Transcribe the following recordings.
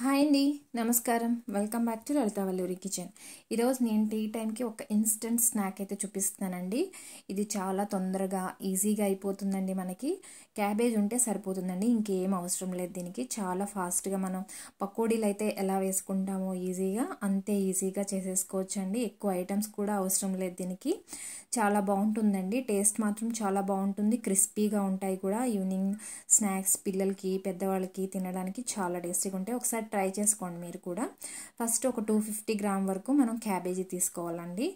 Hi అండి, నమస్కారం. Welcome back to Lalitha Valluri kitchen. ఈరోజు నేను టీ టైంకి ఒక ఇన్స్టెంట్ స్నాక్ అయితే చూపిస్తున్నానండి. ఇది చాలా తొందరగా ఈజీగా అయిపోతుందండి. మనకి క్యాబేజ్ ఉంటే సరిపోతుందండి, ఇంకేం అవసరం లేదు. దీనికి చాలా ఫాస్ట్గా మనం పకోడీలు అయితే ఎలా వేసుకుంటామో ఈజీగా అంతే ఈజీగా చేసేసుకోవచ్చండి. ఎక్కువ ఐటమ్స్ కూడా అవసరం లేదు. దీనికి చాలా బాగుంటుందండి. టేస్ట్ మాత్రం చాలా బాగుంటుంది, క్రిస్పీగా ఉంటాయి కూడా. ఈవినింగ్ స్నాక్స్ పిల్లలకి పెద్దవాళ్ళకి తినడానికి చాలా టేస్టీగా ఉంటాయి. ఒకసారి ట్రై చేసుకోండి మీరు కూడా. ఫస్ట్ ఒక 250 గ్రామ్ వరకు మనం క్యాబేజీ తీసుకోవాలండి.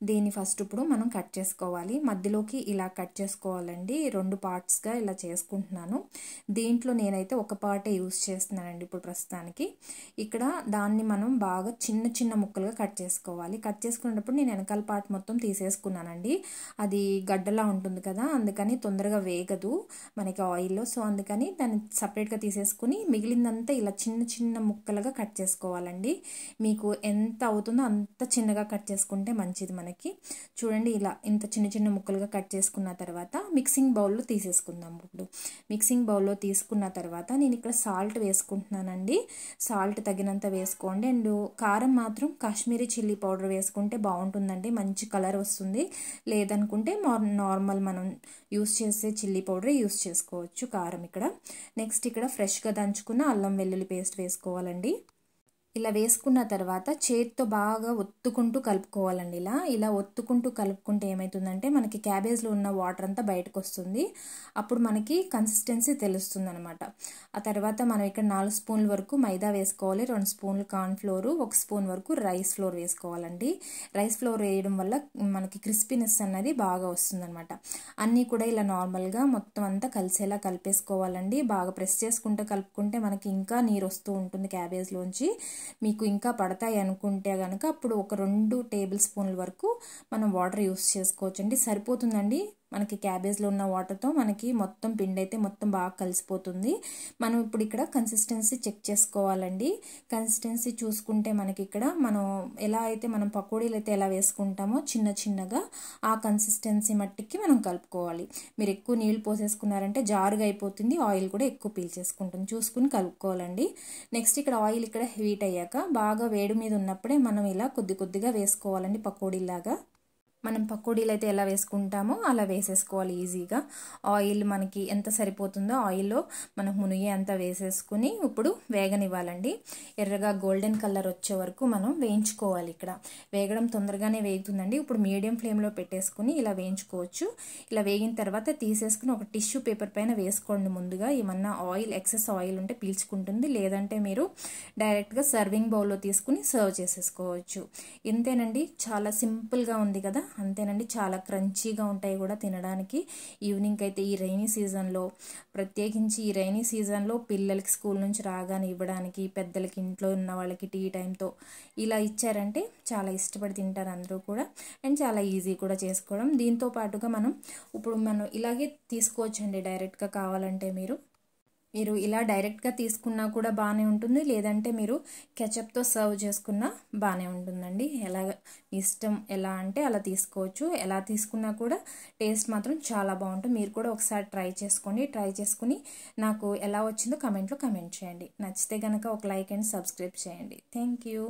దీన్ని ఫస్ట్ ఇప్పుడు మనం కట్ చేసుకోవాలి. మధ్యలోకి ఇలా కట్ చేసుకోవాలండి. 2 పార్ట్స్గా ఇలా చేసుకుంటున్నాను. దీంట్లో నేనైతే ఒక పార్టే యూస్ చేస్తున్నానండి ఇప్పుడు ప్రస్తుతానికి. ఇక్కడ దాన్ని మనం బాగా చిన్న చిన్న ముక్కలుగా కట్ చేసుకోవాలి. కట్ చేసుకునేటప్పుడు నేను వెనకాల పార్ట్ మొత్తం తీసేసుకున్నానండి. అది గడ్డలా ఉంటుంది కదా, అందుకని తొందరగా వేగదు మనకి ఆయిల్లో. సో అందుకని దాన్ని సపరేట్గా తీసేసుకుని మిగిలిందంతా ఇలా చిన్న చిన్న ముక్కలుగా కట్ చేసుకోవాలండి. మీకు ఎంత అవుతుందో అంత చిన్నగా కట్ చేసుకుంటే మంచిది మనకి. చూడండి, ఇలా ఇంత చిన్న చిన్న ముక్కలుగా కట్ చేసుకున్న తర్వాత మిక్సింగ్ బౌల్లో తీసేసుకుందాం. ఇప్పుడు మిక్సింగ్ బౌల్లో తీసుకున్న తర్వాత నేను ఇక్కడ సాల్ట్ వేసుకుంటున్నానండి. సాల్ట్ తగినంత వేసుకోండి. అండ్ కారం మాత్రం కాశ్మీరీ చిల్లీ పౌడర్ వేసుకుంటే బాగుంటుందండి, మంచి కలర్ వస్తుంది. లేదనుకుంటే నార్మల్ మనం యూస్ చేసే చిల్లీ పౌడర్ యూస్ చేసుకోవచ్చు కారం ఇక్కడ. నెక్స్ట్ ఇక్కడ ఫ్రెష్గా దంచుకున్న అల్లం వెల్లుల్లి పేస్ట్ వేసుకోవాలండి. ఇలా వేసుకున్న తర్వాత చేతితో బాగా ఒత్తుకుంటూ కలుపుకోవాలండి. ఇలా ఒత్తుకుంటూ కలుపుకుంటే ఏమవుతుందంటే మనకి క్యాబేజ్లో ఉన్న వాటర్ అంతా బయటకు వస్తుంది. అప్పుడు మనకి కన్సిస్టెన్సీ తెలుస్తుంది అనమాట. ఆ తర్వాత మనం ఇక్కడ 4 స్పూన్ల వరకు మైదా వేసుకోవాలి, 2 స్పూన్లు కార్న్ ఫ్లోర్, 1 స్పూన్ వరకు రైస్ ఫ్లోర్ వేసుకోవాలండి. రైస్ ఫ్లోర్ వేయడం వల్ల మనకి క్రిస్పీనెస్ అన్నది బాగా వస్తుంది అనమాట. అన్నీ కూడా ఇలా నార్మల్గా మొత్తం అంతా కలిసేలా కలిపేసుకోవాలండి. బాగా ప్రెస్ చేసుకుంటే కలుపుకుంటే మనకి ఇంకా నీరు వస్తూ ఉంటుంది క్యాబేజ్లోంచి. మీకు ఇంకా పడతాయి అనుకుంటే కనుక అప్పుడు ఒక 2 టేబుల్ స్పూన్ల వరకు మనం వాటర్ యూస్ చేసుకోవచ్చండి, సరిపోతుందండి. మనకి క్యాబేజ్లో ఉన్న వాటర్తో మనకి మొత్తం పిండి అయితే మొత్తం బాగా కలిసిపోతుంది. మనం ఇప్పుడు ఇక్కడ కన్సిస్టెన్సీ చెక్ చేసుకోవాలండి. కన్సిస్టెన్సీ చూసుకుంటే మనకి ఇక్కడ మనం ఎలా అయితే మనం పకోడీలు అయితే ఎలా వేసుకుంటామో చిన్న చిన్నగా ఆ కన్సిస్టెన్సీ మట్టికి మనం కలుపుకోవాలి. మీరు ఎక్కువ నీళ్ళు పోసేసుకున్నారంటే జారుగా అయిపోతుంది, ఆయిల్ కూడా ఎక్కువ పీల్చేసుకుంటుంది. చూసుకుని కలుపుకోవాలండి. నెక్స్ట్ ఇక్కడ ఆయిల్ ఇక్కడ హీట్ అయ్యాక బాగా వేడి మీద ఉన్నప్పుడే మనం ఇలా కొద్ది కొద్దిగా వేసుకోవాలండి పకోడీలాగా. మనం పకోడీలు అయితే ఎలా వేసుకుంటామో అలా వేసేసుకోవాలి ఈజీగా. ఆయిల్ మనకి ఎంత సరిపోతుందో ఆయిల్లో మనకు మునిగే అంత వేసేసుకుని ఇప్పుడు వేగనివ్వాలండి. ఎర్రగా గోల్డెన్ కలర్ వచ్చే వరకు మనం వేయించుకోవాలి. ఇక్కడ వేగడం తొందరగానే వేగుతుందండి. ఇప్పుడు మీడియం ఫ్లేమ్లో పెట్టేసుకుని ఇలా వేయించుకోవచ్చు. ఇలా వేగిన తర్వాత తీసేసుకుని ఒక టిష్యూ పేపర్ పైన వేసుకోండి. ముందుగా ఏమన్నా ఆయిల్ ఎక్సెస్ ఆయిల్ ఉంటే పీల్చుకుంటుంది, లేదంటే మీరు డైరెక్ట్గా సర్వింగ్ బౌల్లో తీసుకుని సర్వ్ చేసేసుకోవచ్చు. ఇంతేనండి, చాలా సింపుల్గా ఉంది కదా. అంతేనండి, చాలా క్రంచీగా ఉంటాయి కూడా తినడానికి. ఈవినింగ్ అయితే ఈ రైనీ సీజన్లో, ప్రత్యేకించి ఈ రైనీ సీజన్లో పిల్లలకి స్కూల్ నుంచి రాగానే ఇవ్వడానికి, పెద్దలకి ఇంట్లో ఉన్న వాళ్ళకి టీ టైంతో ఇలా ఇచ్చారంటే చాలా ఇష్టపడి తింటారు అందరూ కూడా. అండ్ చాలా ఈజీ కూడా చేసుకోవడం. దీంతో పాటుగా మనం ఇలాగే తీసుకోవచ్చండి డైరెక్ట్గా. కావాలంటే మీరు ఇలా డైరెక్ట్గా తీసుకున్నా కూడా బాగానే ఉంటుంది, లేదంటే మీరు కెచప్తో సర్వ్ చేసుకున్నా బాగానే ఉంటుందండి. ఇష్టం ఎలా అంటే అలా తీసుకోవచ్చు. ఎలా తీసుకున్నా కూడా టేస్ట్ మాత్రం చాలా బాగుంటుంది. మీరు కూడా ఒకసారి ట్రై చేసుకోండి. ట్రై చేసుకుని నాకు ఎలా వచ్చిందో కమెంట్లో కమెంట్ చేయండి. నచ్చితే కనుక ఒక లైక్ అండ్ సబ్స్క్రైబ్ చేయండి. Thank you.